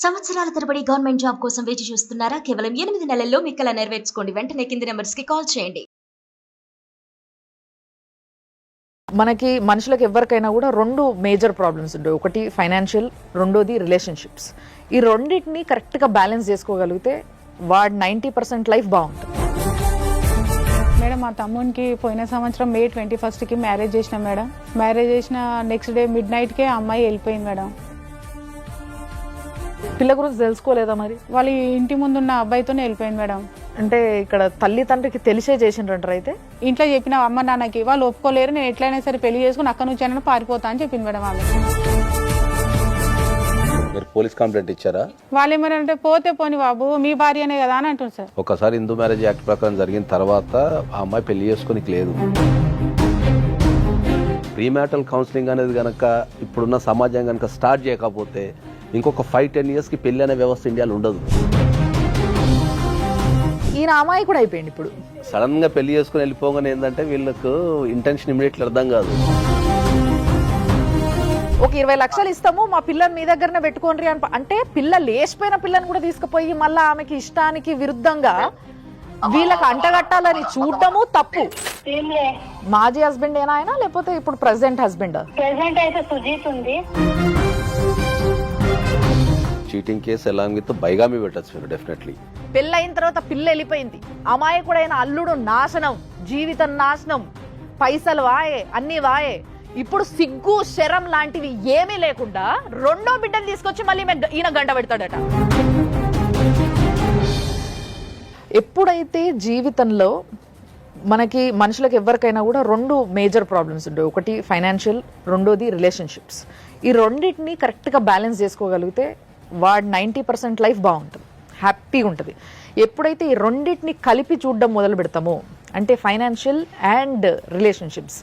సంవత్సరాల తరబడి government job కోసం వేచి చూస్తున్నారా? కేవలం 8 నెలల్లో మీ కల నెరవేర్చుకోండి. వెంటనే కింది నంబర్స్‌కి కాల్ చేయండి. మనకి మనుషులకు ఎవరికైనా కూడా రెండు మేజర్ ప్రాబ్లమ్స్ ఉంటాయి. ఒకటి ఫైనాన్షియల్, రెండోది రిలేషన్షిప్స్. ఈ రెండింటిని కరెక్ట్గా బ్యాలెన్స్ చేసుకోగలిగితే వాడు 90% లైఫ్ బాగుంటుంది. మేడం మా తమ్మునికి పోయిన సంవత్సరం మే 21కి మ్యారేజ్ చేసిన మేడం. మ్యారేజ్ చేసిన నెక్స్ట్ డే మిడ్ నైట్కే ఆ అమ్మాయి వెళ్ళిపోయింది మేడం. పిల్ల గురించి తెలుసుకోలేదా మరి? వాళ్ళ ఇంటి ముందున్న అబ్బాయితోనే వెళ్ళిపోయింది మేడం. అంటే ఇక్కడ తల్లి తండ్రికి తెలిసే చేసిండ్రంటారు. అయితే ఇంట్లో చెప్పిన అమ్మ నాన్నకి వాళ్ళు ఒప్పుకోలేరు, నేను ఎట్లయినా సరే పెళ్లి చేసుకుని అక్కడ నుంచి అయినా పారిపోతా అని చెప్పింది మేడం ఆమె. మీరు పోలీస్ కంప్లైంట్ ఇచ్చారా? వాళ్ళు ఏమన్నారంటే పోతే పోని బాబు మీ భార్యనే కదా అని అంటుంది సార్. ఒకసారి హిందూ మ్యారేజ్ యాక్ట్ ప్రకారం జరిగిన తర్వాత ఆ అమ్మాయి పెళ్లి చేసుకోనికి లేదు. ప్రీమ్యాటల్ కౌన్సిలింగ్ అనేది కనుక ఇప్పుడున్న సమాజం కనుక స్టార్ట్ చేయకపోతే ఇంకొక 5-10 ఇయర్స్కి పెళ్లి అనే వ్యవస్థ ఇండియాలో ఉండదు. ఈయన అమ్మాయి కూడా అయిపోయింది. ఇప్పుడు సడన్ గా పెళ్లి చేసుకుని వెళ్ళిపోగానే ఏంటంటే వీళ్ళకు ఇంటెన్షన్ ఇమీడియట్లీ అర్థం కాదు. ఒక 20 లక్షలు ఇస్తాము మా పిల్లని మీ దగ్గరనే పెట్టుకోండి అంటే పిల్ల లేచిపోయిన పిల్లని కూడా తీసుకుపోయి మళ్ళీ ఆమెకి ఇష్టానికి విరుద్ధంగా వీళ్ళకి అంటగట్టాలని చూడటము తప్పు. మాజీ హస్బెండ్ ఏనా ఆయన, లేకపోతే ఇప్పుడు ప్రెసెంట్ హస్బెండ్? ప్రెసెంట్ అయితే సుజీత్ ఉంది. Cheating case along with bigamy పెట్టచ్చు మీరు డెఫినెట్లీ. పెళ్ళయిన తర్వాత పిల్ల వెళ్ళిపోయింది, అమ్మాయి కూడా అయిన అల్లుడు నాశనం, జీవితం నాశనం, పైసలు వాయే, అన్ని వాయే. ఇప్పుడు సిగ్గు శరం లాంటివి ఏమీ లేకుండా రెండో బిడ్డను తీసుకొచ్చి మళ్ళీ ఈయన గంట పెడతాడట. ఎప్పుడైతే జీవితంలో మనకి మనుషులకు ఎవరికైనా కూడా రెండు మేజర్ ప్రాబ్లమ్స్ ఉంటాయి. ఒకటి ఫైనాన్షియల్, రెండోది రిలేషన్షిప్స్. ఈ రెండింటిని కరెక్ట్గా బ్యాలెన్స్ చేసుకోగలిగితే వాడు 90% లైఫ్ బాగుంటుంది, హ్యాపీగా ఉంటుంది. ఎప్పుడైతే ఈ రెండింటిని కలిపి చూడడం మొదలు పెడతామో, అంటే ఫైనాన్షియల్ అండ్ రిలేషన్షిప్స్,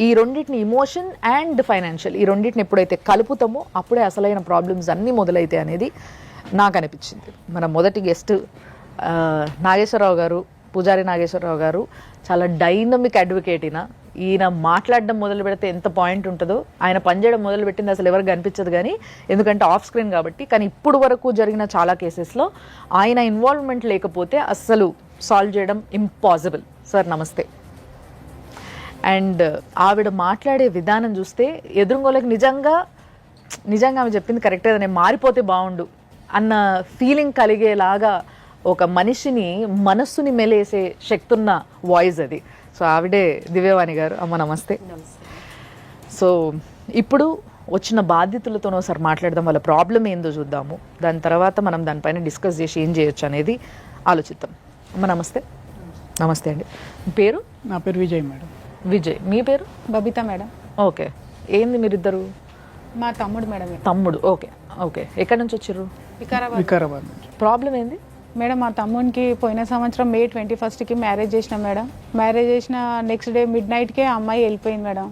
ఈ రెండింటిని ఇమోషన్ అండ్ ఫైనాన్షియల్, ఈ రెండింటిని ఎప్పుడైతే కలుపుతామో అప్పుడే అసలైన ప్రాబ్లమ్స్ అన్నీ మొదలైతాయి అనేది నాకు అనిపించింది. మన మొదటి గెస్ట్ నాగేశ్వరరావు గారు, పూజారి నాగేశ్వరరావు గారు చాలా డైనమిక్ అడ్వకేట్. ఈయన మాట్లాడడం మొదలు పెడితే ఎంత పాయింట్ ఉంటుందో, ఆయన పనిచేయడం మొదలు పెట్టింది అసలు ఎవరికి అనిపించదు కానీ, ఎందుకంటే ఆఫ్ స్క్రీన్ కాబట్టి. కానీ ఇప్పుడు వరకు జరిగిన చాలా కేసెస్లో ఆయన ఇన్వాల్వ్మెంట్ లేకపోతే అస్సలు సాల్వ్ చేయడం ఇంపాసిబుల్. సార్ నమస్తే. అండ్ ఆవిడ మాట్లాడే విధానం చూస్తే ఎదురుగోళ్ళకి నిజంగా ఆమె చెప్పింది కరెక్టే, నేను మారిపోతే బాగుండు అన్న ఫీలింగ్ కలిగేలాగా ఒక మనిషిని మనస్సుని మెలేసే శక్తి ఉన్న వాయిస్ అది. సో ఆవిడే దివ్యవాణి గారు. అమ్మ నమస్తే. సో ఇప్పుడు వచ్చిన బాధితులతోనో ఒకసారి మాట్లాడదాం, వాళ్ళ ప్రాబ్లం ఏందో చూద్దాము, దాని తర్వాత మనం దానిపైన డిస్కస్ చేసి ఏం చేయొచ్చు అనేది ఆలోచిద్దాం. అమ్మ నమస్తే. నమస్తే అండి. పేరు? నా పేరు విజయ్ మేడం. విజయ్. మీ పేరు? బబిత మేడం. ఓకే. ఏంది మీరిద్దరు? మా తమ్ముడు మేడం. తమ్ముడు. Okay okay. ఎక్కడి నుంచి వచ్చారు? వికారాబాద్. ప్రాబ్లం ఏంది మేడం? మా తమ్మునికి పోయిన సంవత్సరం మే 21కి మ్యారేజ్ చేసిన మేడం. మ్యారేజ్ చేసిన నెక్స్ట్ డే మిడ్ నైట్కే ఆ అమ్మాయి వెళ్ళిపోయింది మేడం.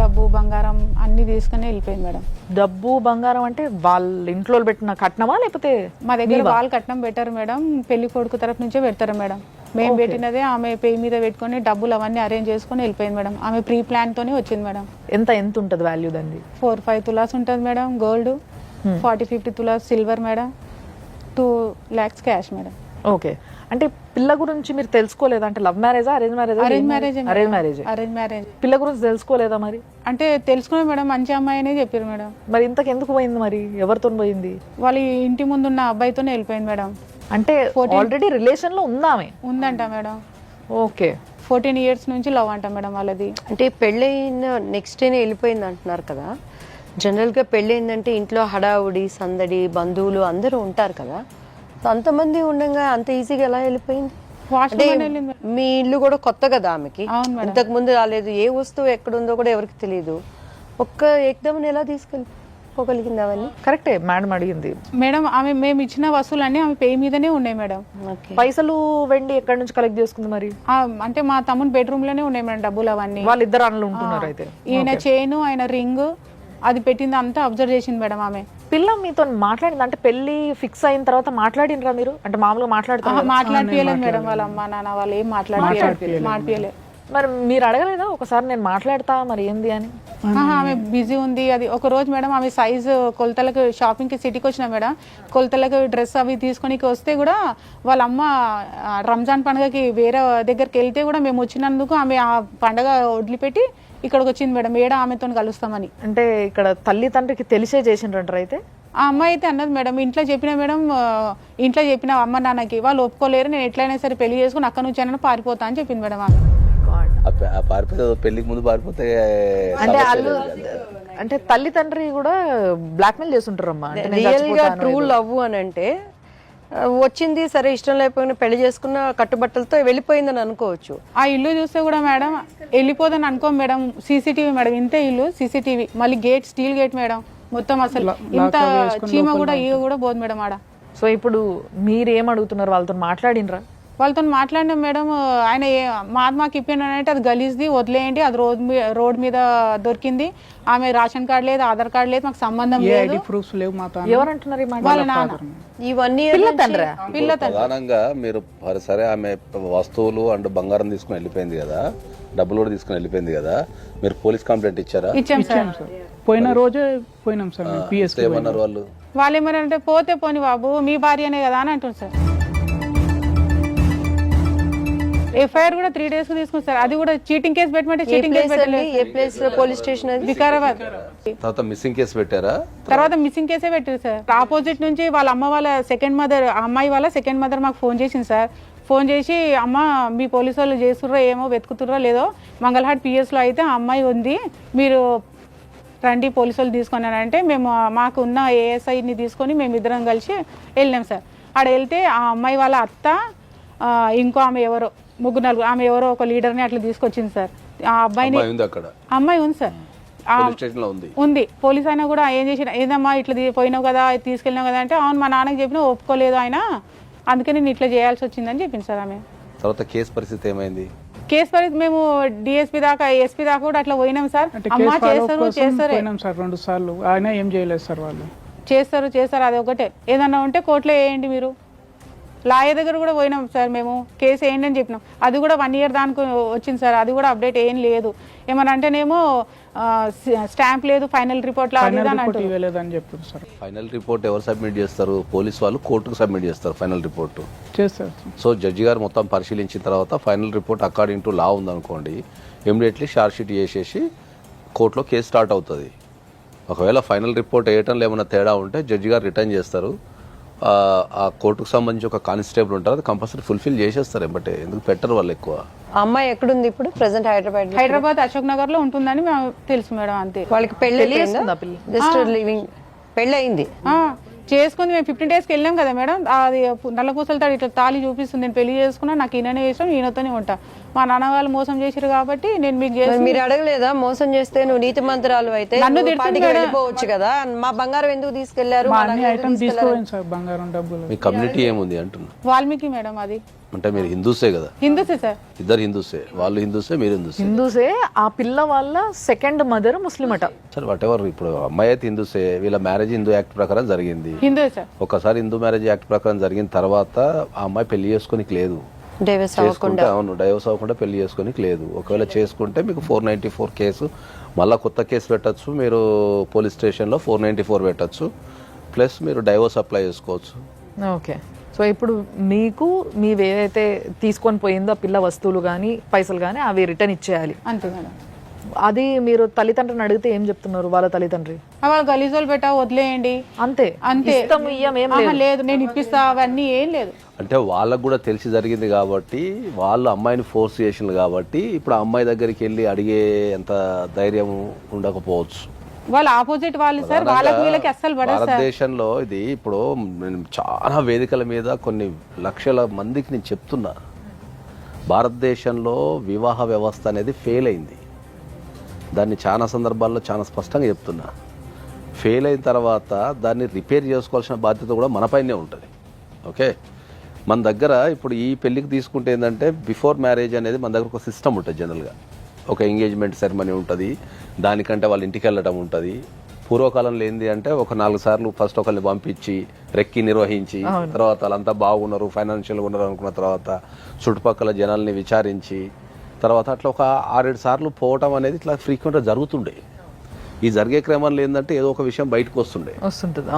డబ్బు బంగారం అన్ని తీసుకుని వెళ్ళిపోయింది మేడం. డబ్బు బంగారం అంటే వాళ్ళ ఇంట్లో పెట్టిన కట్నమా, లేకపోతే? మా దగ్గర వాళ్ళు కట్నం పెట్టారు మేడం, పెళ్లి కొడుకు తరఫు నుంచే పెడతారు మేడం. మేము పెట్టినదే ఆమె పేరు మీద పెట్టుకుని డబ్బులు అవన్నీ అరేంజ్ చేసుకుని వెళ్ళిపోయింది మేడం. ఆమె ప్రీ ప్లాన్ తోనే వచ్చింది మేడం. ఎంత ఉంటుంది వాల్యూ దాన్ని? 4-5 తులాస్ ఉంటుంది madam gold, 40-50 tolas silver madam, 2 lakhs cash madam. Okay. అంటే పిల్ల గురించి మీరు తెలుసుకోలేదా? అంటే లవ్ మ్యారేజా, అరేంజ్ మ్యారేజా? Arrange marriage. Arrange marriage. పిల్ల గురించి తెలుసుకోలేదా మరి? అంటే తెలుసుకున్నా మేడం, మంచి అమ్మాయి అనే చెప్పారు మేడం. మరి ఇంతకు ఎందుకు పోయింది మరి? ఎవరితో పోయింది? వాళ్ళ ఇంటి ముందున్న అబ్బాయితోనే వెళ్ళిపోయింది మేడం. అంటే ఆల్రెడీ రిలేషన్ లో ఉందామే? ఉందంట మేడం. ఓకే. 14 years నుంచి లవ్ అంట మేడం వాళ్ళది. అంటే పెళ్ళైన నెక్స్ట్ డేనే వెళ్ళిపోయింది అంటున్నారు కదా. జనరల్గా పెళ్ళయిందంటే ఇంట్లో హడావుడి సందడి బంధువులు అందరూ ఉంటారు కదా. అంతమంది ఉండగా అంత ఈజీగా ఎలా వెళ్ళిపోయింది? మీ ఇల్లు కూడా కొత్త కదా ఆమెకి, ఇంతకు ముందు రాలేదు, ఏ వస్తువు ఎక్కడుందో కూడా ఎవరికి తెలియదు. ఒక్క ఏకదమని ఎలా తీసుకెళ్ళిపోగలిగింది అవన్నీ? కరెక్టే మేడం అడిగింది. మేడం ఆమె మేము ఇచ్చిన వస్తువులన్నీ ఆమె పే మీదనే ఉన్నాయి మేడం. పైసలు వెండి ఎక్కడి నుంచి కలెక్ట్ చేసుకుంది మరి? అంటే మా తమ్ముని బెడ్రూమ్ లోనే ఉన్నాయి మేడం డబ్బులు అవన్నీ. వాళ్ళిద్దరు అన్నలు ఉంటున్నారు అయితే. ఈయన చైన్, ఆయన రింగ్ అది పెట్టింది అంతా అబ్జర్వ్ చేసింది మేడం ఆమె. పిల్ల మీతో మాట్లాడింది అంటే పెళ్లి ఫిక్స్ అయిన తర్వాత మాట్లాడినరా మీరు? అంటే మామూలుగా మాట్లాడుతున్నారు? మాట్లాడిపోయలేదు మేడం, వాళ్ళ అమ్మ నాన్న వాళ్ళు ఏం మాట్లాడిపోయలేదు. మరి మీరు అడగలేదా ఒకసారి నేను మాట్లాడతా మరి ఏంది అని? ఆమె బిజీ ఉంది. అది ఒక రోజు మేడం ఆమె సైజు కొలతలకు షాపింగ్కి సిటీకి వచ్చినా మేడం, కొలతలకు డ్రెస్ అవి తీసుకొని వస్తే కూడా వాళ్ళ అమ్మ రంజాన్ పండుగకి వేరే దగ్గరికి వెళ్తే కూడా మేము వచ్చినందుకు ఆమె ఆ పండగ వదిలిపెట్టి ఇక్కడికి వచ్చింది మేడం, ఏడా ఆమెతో కలుస్తామని. అంటే ఇక్కడ తల్లి తండ్రికి తెలిసే చేసిండ్రంటారు అయితే? ఆ అమ్మాయి అయితే అన్నది మేడం, ఇంట్లో చెప్పిన మేడం, ఇంట్లో చెప్పిన అమ్మ నాన్నకి, వాళ్ళు ఒప్పుకోలేరు, నేను ఎట్లయినా సరే పెళ్లి చేసుకుని అక్కడ నుంచి అయినా పారిపోతా అని చెప్పింది మేడం ఆమె. పారిపోతే పెళ్లికి ముందు పారిపోతే అంటే వాళ్ళు అంటే తల్లి తండ్రి కూడా బ్లాక్మెయిల్ చేస్తుంటారమ్మా. రియల్ గా ట్రూ లవ్ అని అంటే వచ్చింది సరే, ఇష్టం లేకపోయినా పెళ్లి చేసుకున్న కట్టుబట్టలతో వెళ్ళిపోయిందని అనుకోవచ్చు. ఆ ఇల్లు చూస్తే కూడా మేడం వెళ్ళిపోదని అనుకో మేడం, సీసీటీవీ మేడం, ఇంతే ఇల్లు సీసీటీవీ, మళ్ళీ గేట్ స్టీల్ గేట్ మేడం, మొత్తం అసలు ఇంత చీమ కూడా ఈగ కూడా పోదు మేడం ఆడ. సో ఇప్పుడు మీరేం అడుగుతున్నారు? వాళ్ళతో మాట్లాడినరా? వాళ్ళతో మాట్లాడినాం మేడం. ఆయన మాకు ఇప్పినంటే అది గలీజ్ది వదిలేయండి, అది రోడ్ మీద దొరికింది, ఆమె రేషన్ కార్డు లేదు, ఆధార్ కార్డు లేదు, మాకు సంబంధం లేదు, ప్రూఫ్స్ లేవు మాతో. ఎవరంటున్నారు? వాళ్ళ నాన్న. ఇవన్నీ ప్రధానంగా మీరు సరే ఆమె వస్తువులు అండ్ బంగారం తీసుకుని వెళ్ళిపోయింది కదా, డబ్బులు కూడా తీసుకుని వెళ్ళిపోయింది కదా, మీరు పోలీస్ కంప్లైంట్ ఇచ్చారా? ఇచ్చాం సార్. పోయిన రోజే పోయినాం సార్. ఏమన్నారు వాళ్ళు? వాళ్ళు ఏమన్నారంటే పోతే పోని బాబు మీ భార్యనే కదా అని అంటుంది సార్. ఎఫ్ఐఆర్ కూడా 3 days తీసుకుని సార్, అది కూడా చీటింగ్ కేసు పెట్టమంటే చీటింగ్ కేసు పెట్టలేదు. ఏ ప్లేస్ పోలీస్ స్టేషన్? వికారాబాద్. తర్వాత మిస్సింగ్ కేసు పెట్టారా? తర్వాత మిస్సింగ్ కేసే పెట్టారు సార్. ఆపోజిట్ నుంచి వాళ్ళ అమ్మ వాళ్ళ సెకండ్ మదర్, అమ్మాయి వాళ్ళ సెకండ్ మదర్ మాకు ఫోన్ చేసింది సార్. ఫోన్ చేసి అమ్మ మీ పోలీసు వాళ్ళు చేస్తుర్రో ఏమో వెతుకుతుర్రో లేదో, మంగళహాట్ పిఎస్లో అయితే ఆ అమ్మాయి ఉంది, మీరు రండి పోలీసు వాళ్ళు తీసుకున్నానంటే మేము మాకు ఉన్న ఏఎస్ఐని తీసుకొని మేము ఇద్దరం కలిసి వెళ్ళినాం సార్. ఆడ వెళ్తే ఆ అమ్మాయి వాళ్ళ అత్త ఇంకో ఆమె ఎవరో 3-4 ఆమె ఎవరో ఒక లీడర్ని అట్లా తీసుకొచ్చింది సార్. ఆ అబ్బాయిని అమ్మాయి ఉంది సార్, ఉంది. పోలీస్ అయినా కూడా ఏం చేసిన, ఏదమ్మా ఇట్లా పోయినావు కదా, తీసుకెళ్ళినావు కదా అంటే, అవును మా నాన్నకి చెప్పినా ఒప్పుకోలేదు ఆయన, అందుకే నేను ఇట్లా చేయాల్సి వచ్చిందని చెప్పింది సార్ ఆమె. తర్వాత కేసు పరిస్థితి ఏమైంది? కేసు పరిస్థితి మేము డిఎస్పీ దాకా ఎస్పీ దాకా కూడా అట్లా పోయినాం సార్. అమ్మా చేస్తారు 2 సార్లు ఆయన ఏం చేయలేదు సార్. వాళ్ళు చేస్తారు అది ఒకటే, ఏదన్నా ఉంటే కోర్టులో వేయండి మీరు. లాయర్ దగ్గర కూడా పోయినాం సార్ మేము, కేసు వేయండి అని చెప్పినాం. అది కూడా 1 year దానికి వచ్చింది సార్, అది కూడా అప్డేట్ ఏం లేదు. ఏమన్నా అంటేనేమో స్టాంప్ లేదు, ఫైనల్ రిపోర్ట్ ఫైనల్ రిపోర్ట్ ఎవరు సబ్మిట్ చేస్తారు? పోలీస్ వాళ్ళు కోర్టుకు సబ్మిట్ చేస్తారు ఫైనల్ రిపోర్ట్ చేస్తారు. సో జడ్జి గారు మొత్తం పరిశీలించిన తర్వాత ఫైనల్ రిపోర్ట్ అకార్డింగ్ టు లా ఉందనుకోండి, ఇమీడియట్లీ షార్ట్ షీట్ చేసేసి కోర్టులో కేసు స్టార్ట్ అవుతుంది. ఒకవేళ ఫైనల్ రిపోర్ట్ వేయటంలో ఏమైనా తేడా ఉంటే జడ్జి గారు రిటర్న్ చేస్తారు. ఆ కోర్టుకు సంబంధించి ఒక కానిస్టేబుల్ ఉంటారు, అది కంపల్సరీ ఫుల్ఫిల్ చేసేస్తారు. బట్ ఎందుకు పెట్టరు వాళ్ళు ఎక్కువ. అమ్మాయి ఎక్కడుంది ఇప్పుడు? ప్రెసెంట్ హైదరాబాద్ అశోక్ నగర్ లో ఉంటుందని మేము తెలుసు మేడం, అంతే. వాళ్ళకి పెళ్లి జస్ట్ లివింగ్ పెళ్లి అయింది, చేసుకుంది. మేము 15 days వెళ్ళాం కదా మేడం, అది నల్లపూసలతో ఇట్లా తాళి చూపిస్తుంది, నేను పెళ్లి చేసుకున్నా, నాకు ఈయననే ఇష్టం, ఈయనతోనే ఉంటా. మా నాన్న వాళ్ళు మోసం చేశారు కాబట్టి నేను మీకు చేసి. మీరు అడగలేదా మోసం చేస్తే నువ్వు నీతి మంత్రాలు అయితే వెళ్ళిపోవచ్చు కదా, మా బంగారం ఎందుకు తీసుకెళ్లారు? బంగారం డబ్బులు. మీ కమ్యూనిటీ ఏముంది అంటున్నా? వాల్మీకి మేడం. అది అంటే మీరు హిందూసే కదా? హిందూసే సార్, ఇద్దరు హిందూసే, వాళ్ళు హిందూసే మీరు హిందూసే. ఆ పిల్ల వాళ్ళ సెకండ్ మదర్ ముస్లిం అట. సరే వాట్ ఎవర్, ఇప్పుడు అమ్మాయి అయితే హిందూసే, వీళ్ళ మ్యారేజ్ హిందూ యాక్ట్ ప్రకారం జరిగింది. హిందూ సార్. ఒకసారి హిందూ మ్యారేజ్ యాక్ట్ ప్రకారం జరిగిన తర్వాత ఆ అమ్మాయి పెళ్లి చేసుకోనికి లేదు, చేసుకుంటే అవును డైవర్స్ అవ్వకుండా పెళ్లి చేసుకోనికి లేదు. ఒకవేళ చేసుకుంటే మీకు 494 కేసు, మళ్ళీ కొత్త కేసు పెట్టచ్చు మీరు పోలీస్ స్టేషన్లో, 494 పెట్టచ్చు, ప్లస్ మీరు డైవర్స్ అప్లై చేసుకోవచ్చు. ఓకే. సో ఇప్పుడు మీకు మీవేదైతే తీసుకొని పోయిందో ఆ పిల్ల వస్తువులు కానీ పైసలు కానీ అవి రిటర్న్ ఇచ్చేయాలి, అంతే మేడం. అది మీరు తల్లిదండ్రులను అడిగితే ఏం చెప్తున్నారు వాళ్ళ తల్లిదండ్రి? వాళ్ళు గలీజోలు పెట్టా వదిలేయండి అంతే, అంతే. లేదు నేను ఇప్పిస్తా అవన్నీ ఏం లేదు. అంటే వాళ్ళకు కూడా తెలిసి జరిగింది కాబట్టి, వాళ్ళు అమ్మాయిని ఫోర్స్ చేసింది కాబట్టి, ఇప్పుడు ఆ అమ్మాయి దగ్గరికి వెళ్ళి అడిగే ఎంత ధైర్యం ఉండకపోవచ్చు. వాళ్ళ ఆపోజిట్ వాళ్ళు సార్, వాళ్ళకి వీళ్ళకి అస్సలు పడదు సార్. భారతదేశంలో ఇది ఇప్పుడు నేను చాలా వేదికల మీద కొన్ని లక్షల మందికి నేను చెప్తున్నా, భారతదేశంలో వివాహ వ్యవస్థ అనేది ఫెయిల్ అయింది. దాన్ని చాలా సందర్భాల్లో చాలా స్పష్టంగా చెప్తున్నా. ఫెయిల్ అయిన తర్వాత దాన్ని రిపేర్ చేసుకోవాల్సిన బాధ్యత కూడా మనపైనే ఉంటుంది. ఓకే, మన దగ్గర ఇప్పుడు ఈ పెళ్ళికి తీసుకుంటే ఏంటంటే, బిఫోర్ మ్యారేజ్ అనేది మన దగ్గర ఒక సిస్టమ్ ఉంటుంది. జనరల్గా ఒక ఎంగేజ్మెంట్ సెరమనీ ఉంటుంది, దానికంటే వాళ్ళ ఇంటికి వెళ్ళడం ఉంటుంది. పూర్వకాలంలో ఏంది అంటే, ఒక 4 సార్లు ఫస్ట్ ఒకరిని పంపించి రెక్కి నిర్వహించి, తర్వాత వాళ్ళంతా బాగున్నారు, ఫైనాన్షియల్గా ఉన్నారు అనుకున్న తర్వాత చుట్టుపక్కల జనాల్ని విచారించి, తర్వాత అట్లా ఒక 6-7 సార్లు పోవటం అనేది ఇట్లా ఫ్రీక్వెంట్గా జరుగుతుండే. ఈ జరిగే క్రమంలో ఏంటంటే ఏదో ఒక విషయం బయటకు వస్తుండే.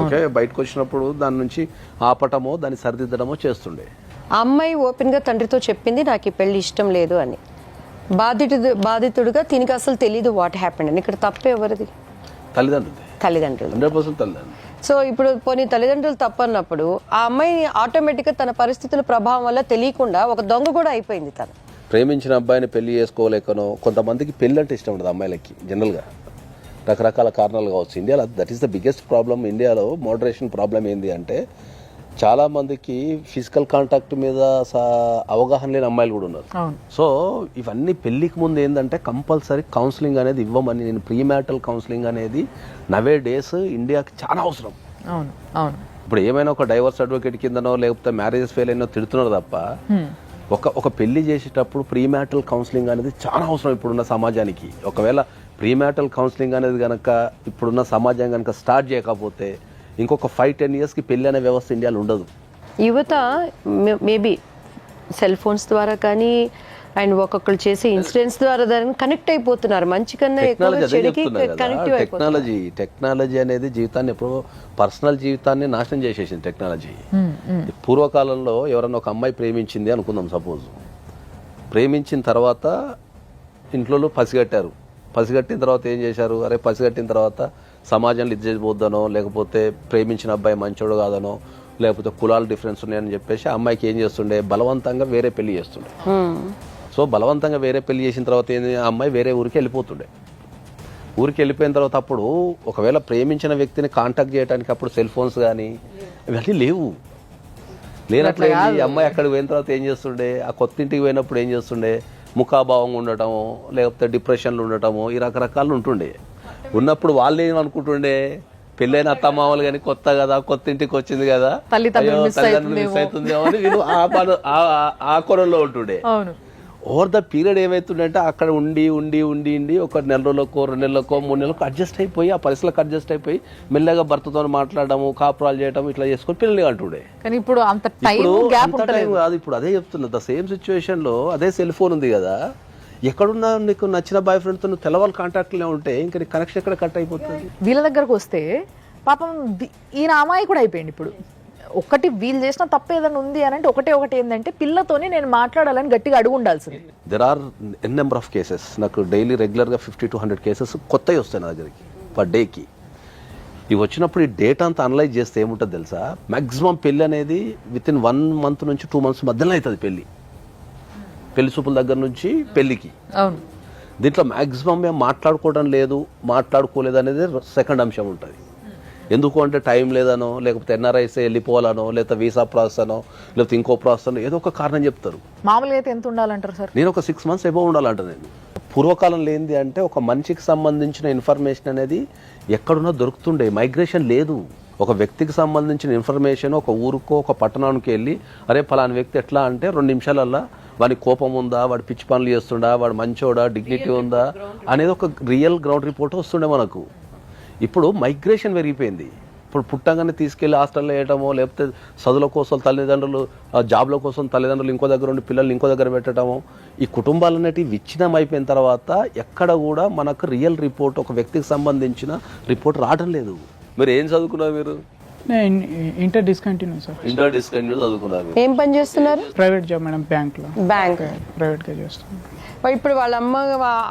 ఓకే, బయటకు వచ్చినప్పుడు దాని నుంచి ఆపటమో దాన్ని సరిదిద్దడమో చేస్తుండే. ఆ అమ్మాయి ఓపెన్ గా తండ్రితో చెప్పింది నాకు ఈ పెళ్లి ఇష్టం లేదు అని. బాధితుడుగా దీనికి అసలు తెలీదు వాట్ హ్యాపెండ్ అని. ఇక్కడ తప్పు ఎవరిది? తల్లిదండ్రులు 100% తల్లిదండ్రులు. సో ఇప్పుడు పోనీ తల్లిదండ్రులు తప్పన్నప్పుడు ఆ అమ్మాయి ఆటోమేటిక్గా తన పరిస్థితుల ప్రభావం వల్ల తెలియకుండా ఒక దొంగ కూడా అయిపోయింది. తను ప్రేమించిన అబ్బాయిని పెళ్లి చేసుకోలేకనో, కొంతమందికి పెళ్ళి అంటే ఇష్టం ఉండదు అమ్మాయిలకి. జనరల్గా రకరకాల కారణాలు కావచ్చు. ఇండియాలో that is the biggest problem. ఇండియాలో మోడరేషన్ ప్రాబ్లం ఏంది అంటే చాలా మందికి ఫిజికల్ కాంటాక్ట్ మీద అవగాహన లేని అమ్మాయిలు కూడా ఉన్నారు. సో ఇవన్నీ పెళ్లికి ముందు ఏంటంటే కంపల్సరీ కౌన్సిలింగ్ అనేది ఇవ్వమని, నేను ప్రీమ్యాటల్ కౌన్సిలింగ్ అనేది నవే డేస్ ఇండియాకి చాలా అవసరం. ఇప్పుడు ఏమైనా ఒక డైవర్స్ అడ్వకేట్ కిందనో లేకపోతే మ్యారేజెస్ ఫెయిల్ అయినో తిడుతున్నారు తప్ప ఒక పెళ్లి చేసేటప్పుడు ప్రీమ్యాటల్ కౌన్సిలింగ్ అనేది చాలా అవసరం ఇప్పుడున్న సమాజానికి. ఒకవేళ ప్రీమ్యాటల్ కౌన్సిలింగ్ అనేది కనుక ఇప్పుడున్న సమాజం కనుక స్టార్ట్ చేయకపోతే ఇంకొక 5-10 ఇయర్స్కి పెళ్లి అనే వ్యవస్థ ఇండియాలో ఉండదు. యువత మేబీ సెల్ ఫోన్స్ ద్వారా కానీ అండ్ ఒక్కొక్కరు చేసే ఇన్సిడెంట్స్ ద్వారా కనెక్ట్ అయిపోతున్నారు. మంచి కన్నా టెక్నాలజీ అనేది జీవితాన్ని ఎప్పుడో పర్సనల్ జీవితాన్ని నాశనం చేసేసింది టెక్నాలజీ. పూర్వకాలంలో ఎవరన్నా ఒక అమ్మాయి ప్రేమించింది అనుకుందాం, సపోజ్ ప్రేమించిన తర్వాత ఇంట్లో పసిగట్టారు. పసిగట్టిన తర్వాత ఏం చేశారు? అరే పసిగట్టిన తర్వాత సమాజంలో ఇది చేసిపోద్దనో, లేకపోతే ప్రేమించిన అబ్బాయి మంచోడు కాదనో, లేకపోతే కులాల డిఫరెన్స్ ఉన్నాయని చెప్పేసి అమ్మాయికి ఏం చేస్తుండే? బలవంతంగా వేరే పెళ్లి చేస్తుండే. సో బలవంతంగా వేరే పెళ్లి చేసిన తర్వాత ఏంది? ఆ అమ్మాయి వేరే ఊరికి వెళ్ళిపోతుండే. ఊరికి వెళ్ళిపోయిన తర్వాత అప్పుడు ఒకవేళ ప్రేమించిన వ్యక్తిని కాంటాక్ట్ చేయడానికి అప్పుడు సెల్ ఫోన్స్ కానీ ఇవన్నీ లేవు. లేనట్లు ఈ అమ్మాయి అక్కడికి పోయిన తర్వాత ఏం చేస్తుండే? ఆ కొత్త ఇంటికి పోయినప్పుడు ఏం చేస్తుండే? ముఖాభావంగా ఉండటము, లేకపోతే డిప్రెషన్లు ఉండటము, ఈ రకరకాలు ఉంటుండే. ఉన్నప్పుడు వాళ్ళు ఏమనుకుంటుండే? పెళ్ళైన అత్తమామలు కానీ కొత్త కదా, కొత్త ఇంటికి వచ్చింది కదా, తల్లిదండ్రులు మిస్ అవుతుందేమో అని వీళ్ళు ఆ కొరంలో ఉంటుండే. ఓవర్ ద పీరియడ్ ఏమవుతుండే అంటే అక్కడ ఉండి ఉండి ఉండి ఉండి ఒక 1 నెల రోజులకో 2 నెలలకో 3 నెలలకు అడ్జస్ట్ అయిపోయి ఆ పరిస్థితులకు అడ్జస్ట్ అయిపోయి మెల్లగా భర్తతో మాట్లాడము, కాపురాలు చేయడం, ఇట్లా చేసుకొని పెళ్లి అంటుండే. కానీ ఇప్పుడు అంత టైం కాదు. ఇప్పుడు అదే చెప్తున్నా, ద సేమ్ సిచ్యువేషన్ లో అదే సెల్ ఫోన్ ఉంది కదా, ఎక్కడున్నా నీకు నచ్చిన బాయ్ ఫ్రెండ్తో నువ్వు తెల్లవాళ్ళు కాంటాక్ట్లో ఉంటే ఇంకా నీ కనెక్షన్ ఎక్కడ కట్ అయిపోతుంది. వీళ్ళ దగ్గరకు వస్తే పాపం ఈయన అమ్మాయి కూడా అయిపోయింది. ఇప్పుడు ఒకటి వీళ్ళు చేసిన తప్పు ఏదైనా ఉంది అని అంటే ఒకటి ఏంటంటే పిల్లతోనే నేను మాట్లాడాలని గట్టిగా అడుగు ఉండాల్సింది. There are N number of cases. నాకు డైలీ రెగ్యులర్గా 50 to 100 కేసెస్ కొత్తవి వస్తాయి నా దగ్గరికి పర్ డేకి. ఇవి వచ్చినప్పుడు ఈ డేటా అంతా అనలైజ్ చేస్తే ఏముంటుంది తెలుసా? మ్యాక్సిమం పెళ్ళి అనేది విత్ ఇన్ 1 month నుంచి 2 months మధ్యలో అవుతుంది. పెళ్లి చూపుల దగ్గర నుంచి పెళ్లికి. అవును. దీంట్లో మ్యాక్సిమం మేము మాట్లాడుకోవడం లేదు, మాట్లాడుకోలేదు అనేది సెకండ్ అంశం ఉంటుంది. ఎందుకు అంటే టైం లేదనో, లేకపోతే ఎన్ఆర్ఐసే వెళ్ళిపోవాలనో, లేకపోతే వీసా ప్రాసెస్ అనో, లేకపోతే ఇంకో ప్రాసెస్ అనో ఏదో ఒక కారణం చెప్తారు. మామూలుగా అయితే ఎంత ఉండాలంటారు సార్? నేను ఒక 6 months ఎబో ఉండాలంట. నేను పూర్వకాలంలో ఏంది అంటే ఒక మనిషికి సంబంధించిన ఇన్ఫర్మేషన్ అనేది ఎక్కడున్నా దొరుకుతుండే. మైగ్రేషన్ లేదు. ఒక వ్యక్తికి సంబంధించిన ఇన్ఫర్మేషన్ ఒక ఊరుకో ఒక పట్టణానికి వెళ్ళి అరే పలానా వ్యక్తి ఎట్లా అంటే 2 నిమిషాలల్లా వాడి కోపం ఉందా, వాడు పిచ్చి పనులు చేస్తుండా, వాడు మంచోడా, డిగ్నిటీ ఉందా అనేది ఒక రియల్ గ్రౌండ్ రిపోర్ట్ వస్తుండే మనకు. ఇప్పుడు మైగ్రేషన్ పెరిగిపోయింది. ఇప్పుడు పుట్టంగానే తీసుకెళ్లి హాస్టల్లో వేయటమో, లేకపోతే చదువుల కోసం తల్లిదండ్రులు, జాబ్ల కోసం తల్లిదండ్రులు ఇంకో దగ్గర ఉండి పిల్లల్ని ఇంకో దగ్గర పెట్టడము, ఈ కుటుంబాలు అనేటివి విచ్ఛిన్నం అయిపోయిన తర్వాత ఎక్కడ కూడా మనకు రియల్ రిపోర్ట్ ఒక వ్యక్తికి సంబంధించిన రిపోర్ట్ రావడం లేదు. మీరు ఏం చదువుకున్నారు? మీరు inter discontinue sir. Inter discontinue చదువుకున్నారు. ఏం పని చేస్తున్నారు? Private job madam, bank private గా చేస్తాను. ఇప్పుడు వాళ్ళ అమ్మ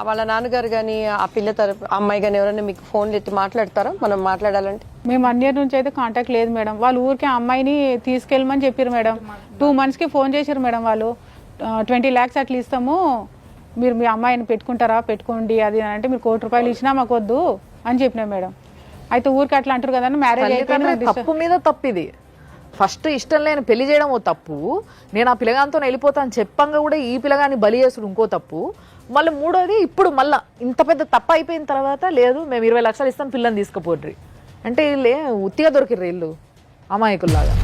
వాళ్ళ నాన్నగారు కానీ ఆ పిల్ల తరపు అమ్మాయి కానీ ఎవరైనా మీకు ఫోన్లు ఎత్తి మాట్లాడతారా మనం మాట్లాడాలంటే? మేము 1 year నుంచి అయితే కాంటాక్ట్ లేదు మేడం. వాళ్ళు ఊరికే అమ్మాయిని తీసుకెళ్ళమని చెప్పారు మేడం. 2 monthsకి ఫోన్ చేశారు మేడం. వాళ్ళు 20 lakhs అట్లా ఇస్తాము, మీరు మీ అమ్మాయిని పెట్టుకుంటారా, పెట్టుకోండి అది అంటే మీరు 1 కోటి రూపాయలు ఇచ్చినా మాకు వద్దు అని చెప్పినా మేడం. అయితే ఊరికి అట్లా అంటారు కదా, మ్యారేజ్ అయిపోయింది. తప్పు మీద తప్పు ఇది. ఫస్ట్ ఇష్టం లేని పెళ్లి చేయడం ఓ తప్పు, నేను ఆ పిల్లగానితో వెళ్ళిపోతాను చెప్పంగా కూడా ఈ పిల్లగాని బలి చేసుడు ఇంకో తప్పు. మళ్ళీ మూడోది ఇప్పుడు మళ్ళీ ఇంత పెద్ద తప్పు అయిపోయిన తర్వాత లేదు మేము 20 లక్షలు ఇస్తాం పిల్లని తీసుకుపోడ్రి అంటే వీళ్ళే ఉత్తిగా దొరికిర్రు వీళ్ళు అమాయకుల్లాగా.